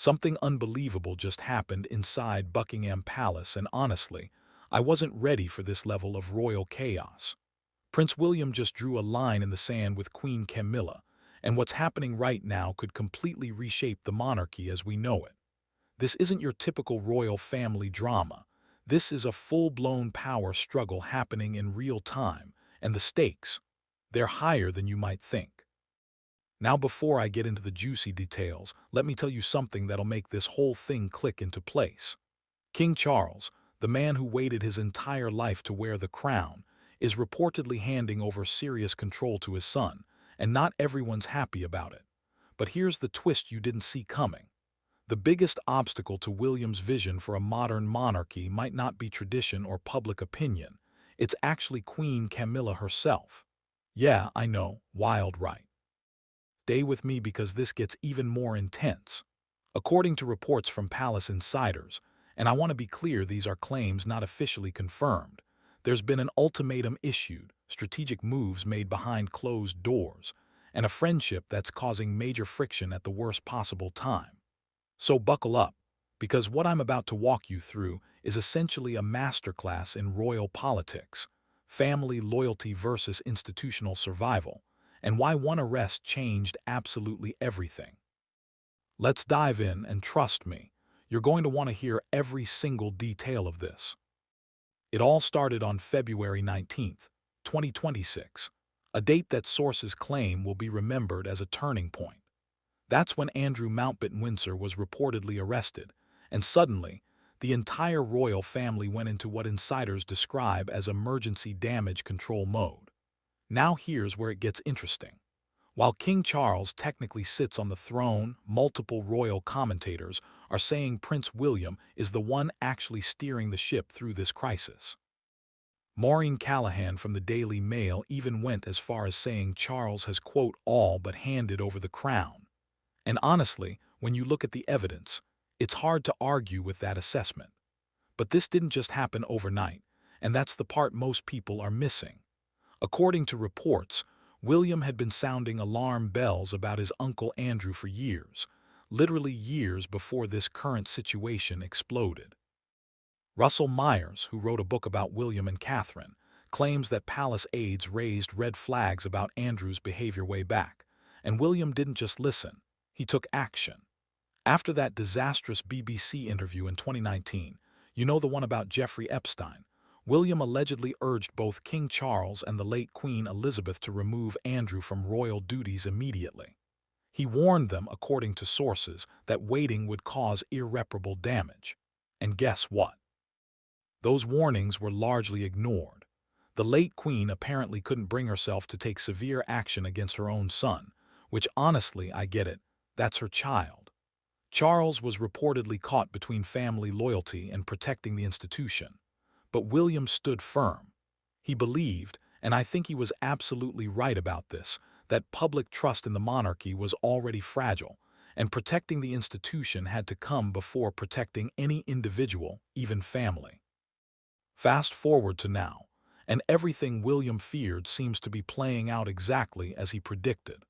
Something unbelievable just happened inside Buckingham Palace, and honestly, I wasn't ready for this level of royal chaos. Prince William just drew a line in the sand with Queen Camilla, and what's happening right now could completely reshape the monarchy as we know it. This isn't your typical royal family drama. This is a full-blown power struggle happening in real time, and the stakes, they're higher than you might think. Now, before I get into the juicy details, let me tell you something that'll make this whole thing click into place. King Charles, the man who waited his entire life to wear the crown, is reportedly handing over serious control to his son, and not everyone's happy about it. But here's the twist you didn't see coming. The biggest obstacle to William's vision for a modern monarchy might not be tradition or public opinion. It's actually Queen Camilla herself. Yeah, I know, wild, right? Stay with me because this gets even more intense. According to reports from palace insiders, and I want to be clear, these are claims not officially confirmed, there's been an ultimatum issued, strategic moves made behind closed doors, and a friendship that's causing major friction at the worst possible time. So buckle up, because what I'm about to walk you through is essentially a masterclass in royal politics, family loyalty versus institutional survival, and why one arrest changed absolutely everything. Let's dive in, and trust me, you're going to want to hear every single detail of this. It all started on February 19th, 2026, a date that sources claim will be remembered as a turning point. That's when Andrew Mountbatten-Windsor was reportedly arrested, and suddenly, the entire royal family went into what insiders describe as emergency damage control mode. Now here's where it gets interesting. While King Charles technically sits on the throne, multiple royal commentators are saying Prince William is the one actually steering the ship through this crisis. Maureen Callahan from the Daily Mail even went as far as saying Charles has, quote, all but handed over the crown. And honestly, when you look at the evidence, it's hard to argue with that assessment. But this didn't just happen overnight, and that's the part most people are missing. According to reports, William had been sounding alarm bells about his uncle Andrew for years, literally years before this current situation exploded. Russell Myers, who wrote a book about William and Catherine, claims that palace aides raised red flags about Andrew's behavior way back, and William didn't just listen, he took action. After that disastrous BBC interview in 2019, you know, the one about Jeffrey Epstein, William allegedly urged both King Charles and the late Queen Elizabeth to remove Andrew from royal duties immediately. He warned them, according to sources, that waiting would cause irreparable damage. And guess what? Those warnings were largely ignored. The late Queen apparently couldn't bring herself to take severe action against her own son, which honestly, I get it, that's her child. Charles was reportedly caught between family loyalty and protecting the institution. But William stood firm. He believed, and I think he was absolutely right about this, that public trust in the monarchy was already fragile, and protecting the institution had to come before protecting any individual, even family. Fast forward to now, and everything William feared seems to be playing out exactly as he predicted.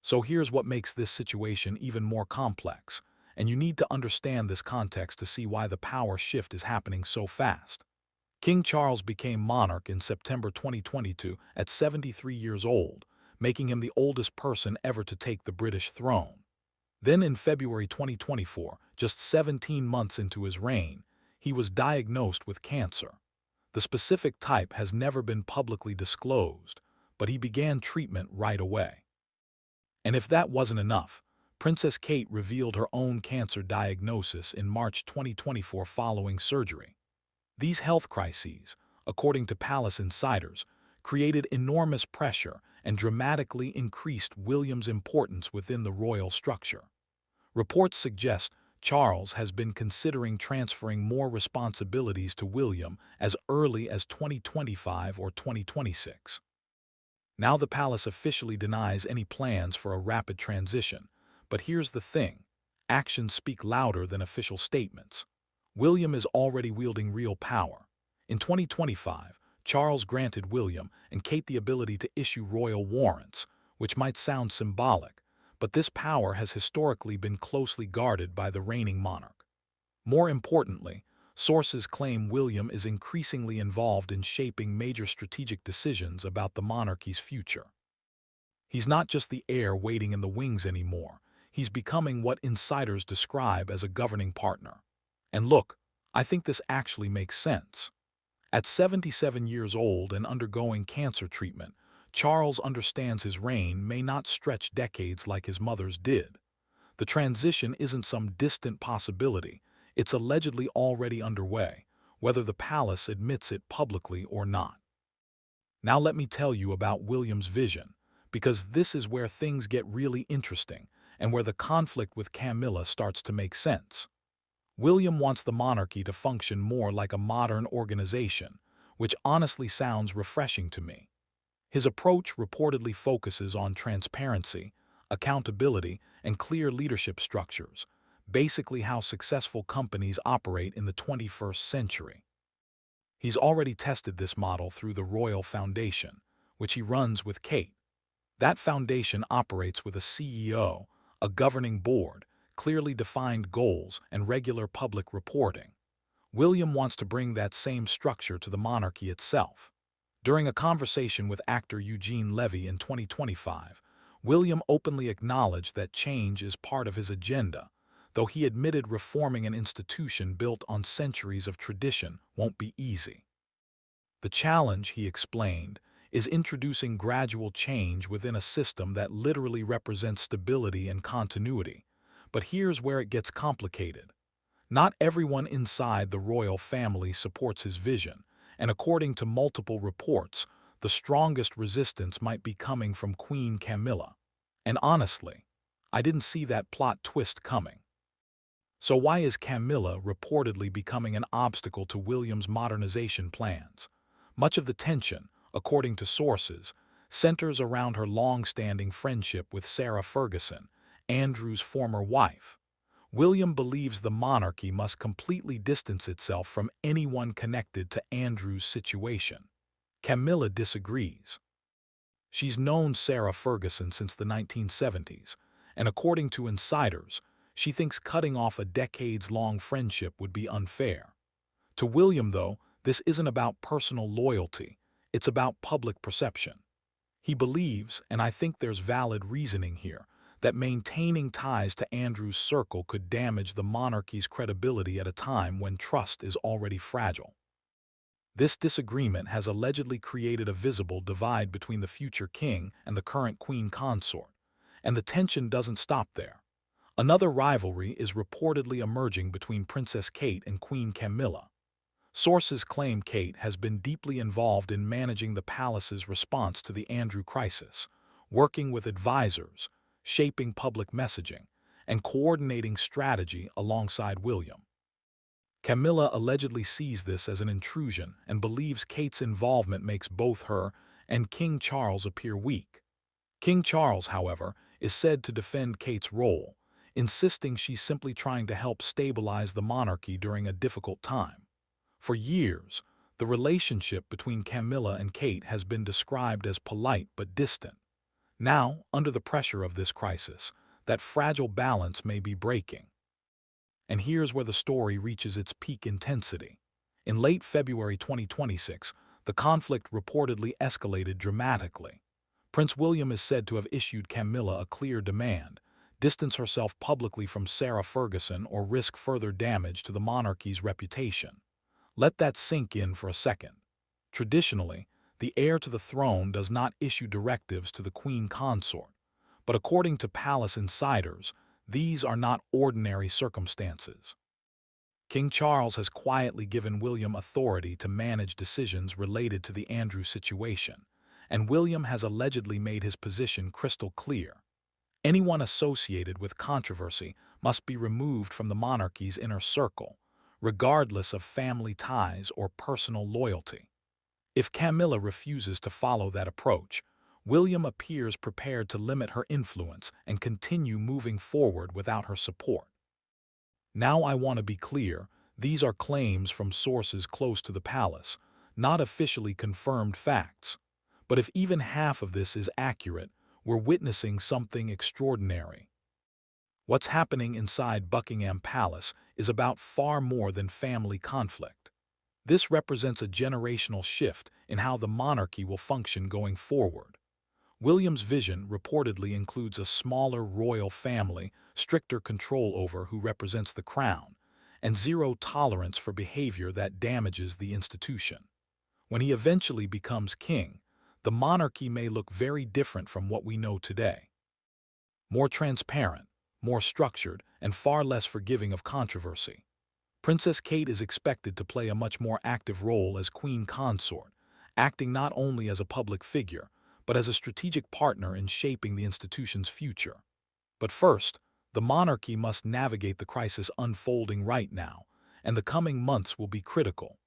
So here's what makes this situation even more complex, and you need to understand this context to see why the power shift is happening so fast. King Charles became monarch in September 2022 at 73 years old, making him the oldest person ever to take the British throne. Then in February 2024, just 17 months into his reign, he was diagnosed with cancer. The specific type has never been publicly disclosed, but he began treatment right away. And if that wasn't enough, Princess Kate revealed her own cancer diagnosis in March 2024 following surgery. These health crises, according to palace insiders, created enormous pressure and dramatically increased William's importance within the royal structure. Reports suggest Charles has been considering transferring more responsibilities to William as early as 2025 or 2026. Now the palace officially denies any plans for a rapid transition, but here's the thing, actions speak louder than official statements. William is already wielding real power. In 2025, Charles granted William and Kate the ability to issue royal warrants, which might sound symbolic, but this power has historically been closely guarded by the reigning monarch. More importantly, sources claim William is increasingly involved in shaping major strategic decisions about the monarchy's future. He's not just the heir waiting in the wings anymore. He's becoming what insiders describe as a governing partner. And look, I think this actually makes sense. At 77 years old and undergoing cancer treatment, Charles understands his reign may not stretch decades like his mother's did. The transition isn't some distant possibility. It's allegedly already underway, whether the palace admits it publicly or not. Now let me tell you about William's vision, because this is where things get really interesting and where the conflict with Camilla starts to make sense. William wants the monarchy to function more like a modern organization, which honestly sounds refreshing to me. His approach reportedly focuses on transparency, accountability, and clear leadership structures, basically how successful companies operate in the 21st century. He's already tested this model through the Royal Foundation, which he runs with Kate. That foundation operates with a CEO, a governing board, clearly defined goals, and regular public reporting. William wants to bring that same structure to the monarchy itself. During a conversation with actor Eugene Levy in 2025, William openly acknowledged that change is part of his agenda, though he admitted reforming an institution built on centuries of tradition won't be easy. The challenge, he explained, is introducing gradual change within a system that literally represents stability and continuity. But here's where it gets complicated. Not everyone inside the royal family supports his vision, and according to multiple reports, the strongest resistance might be coming from Queen Camilla. And honestly, I didn't see that plot twist coming. So why is Camilla reportedly becoming an obstacle to William's modernization plans? Much of the tension, according to sources, centers around her long-standing friendship with Sarah Ferguson, Andrew's former wife. William believes the monarchy must completely distance itself from anyone connected to Andrew's situation. Camilla disagrees. She's known Sarah Ferguson since the 1970s, and according to insiders, she thinks cutting off a decades-long friendship would be unfair. To William, though, this isn't about personal loyalty, it's about public perception. He believes, and I think there's valid reasoning here, that maintaining ties to Andrew's circle could damage the monarchy's credibility at a time when trust is already fragile. This disagreement has allegedly created a visible divide between the future king and the current queen consort, and the tension doesn't stop there. Another rivalry is reportedly emerging between Princess Kate and Queen Camilla. Sources claim Kate has been deeply involved in managing the palace's response to the Andrew crisis, working with advisors, shaping public messaging, and coordinating strategy alongside William. Camilla allegedly sees this as an intrusion and believes Kate's involvement makes both her and King Charles appear weak. King Charles, however, is said to defend Kate's role, insisting she's simply trying to help stabilize the monarchy during a difficult time. For years, the relationship between Camilla and Kate has been described as polite but distant. Now, under the pressure of this crisis, that fragile balance may be breaking. And here's where the story reaches its peak intensity. In late February 2026, the conflict reportedly escalated dramatically. Prince William is said to have issued Camilla a clear demand: distance herself publicly from Sarah Ferguson or risk further damage to the monarchy's reputation. Let that sink in for a second. Traditionally, the heir to the throne does not issue directives to the queen consort, but according to palace insiders, these are not ordinary circumstances. King Charles has quietly given William authority to manage decisions related to the Andrew situation, and William has allegedly made his position crystal clear. Anyone associated with controversy must be removed from the monarchy's inner circle, regardless of family ties or personal loyalty. If Camilla refuses to follow that approach, William appears prepared to limit her influence and continue moving forward without her support. Now I want to be clear, these are claims from sources close to the palace, not officially confirmed facts. But if even half of this is accurate, we're witnessing something extraordinary. What's happening inside Buckingham Palace is about far more than family conflict. This represents a generational shift in how the monarchy will function going forward. William's vision reportedly includes a smaller royal family, stricter control over who represents the crown, and zero tolerance for behavior that damages the institution. When he eventually becomes king, the monarchy may look very different from what we know today. More transparent, more structured, and far less forgiving of controversy. Princess Kate is expected to play a much more active role as queen consort, acting not only as a public figure, but as a strategic partner in shaping the institution's future. But first, the monarchy must navigate the crisis unfolding right now, and the coming months will be critical.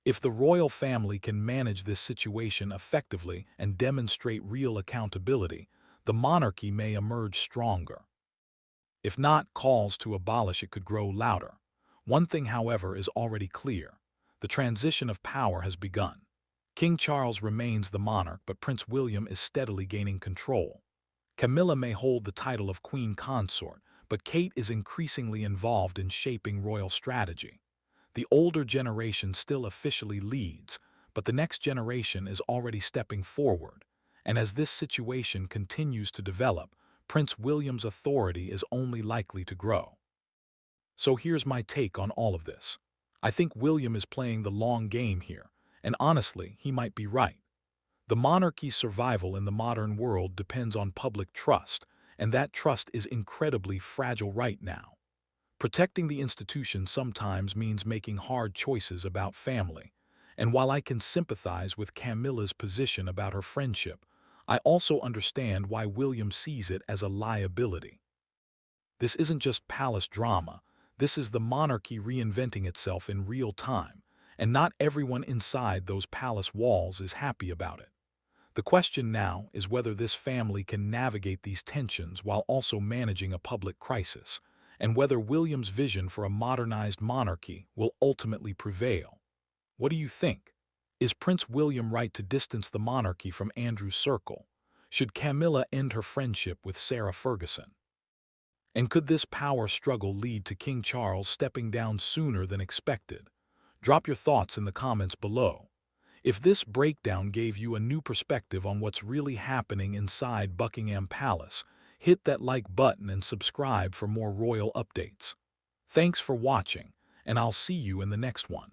If the royal family can manage this situation effectively and demonstrate real accountability, the monarchy may emerge stronger. If not, calls to abolish it could grow louder. One thing, however, is already clear. The transition of power has begun. King Charles remains the monarch, but Prince William is steadily gaining control. Camilla may hold the title of queen consort, but Kate is increasingly involved in shaping royal strategy. The older generation still officially leads, but the next generation is already stepping forward. And as this situation continues to develop, Prince William's authority is only likely to grow. So here's my take on all of this. I think William is playing the long game here, and honestly, he might be right. The monarchy's survival in the modern world depends on public trust, and that trust is incredibly fragile right now. Protecting the institution sometimes means making hard choices about family, and while I can sympathize with Camilla's position about her friendship, I also understand why William sees it as a liability. This isn't just palace drama, this is the monarchy reinventing itself in real time, and not everyone inside those palace walls is happy about it. The question now is whether this family can navigate these tensions while also managing a public crisis, and whether William's vision for a modernized monarchy will ultimately prevail. What do you think? Is Prince William right to distance the monarchy from Andrew's circle? Should Camilla end her friendship with Sarah Ferguson? And could this power struggle lead to King Charles stepping down sooner than expected? Drop your thoughts in the comments below. If this breakdown gave you a new perspective on what's really happening inside Buckingham Palace, hit that like button and subscribe for more royal updates. Thanks for watching, and I'll see you in the next one.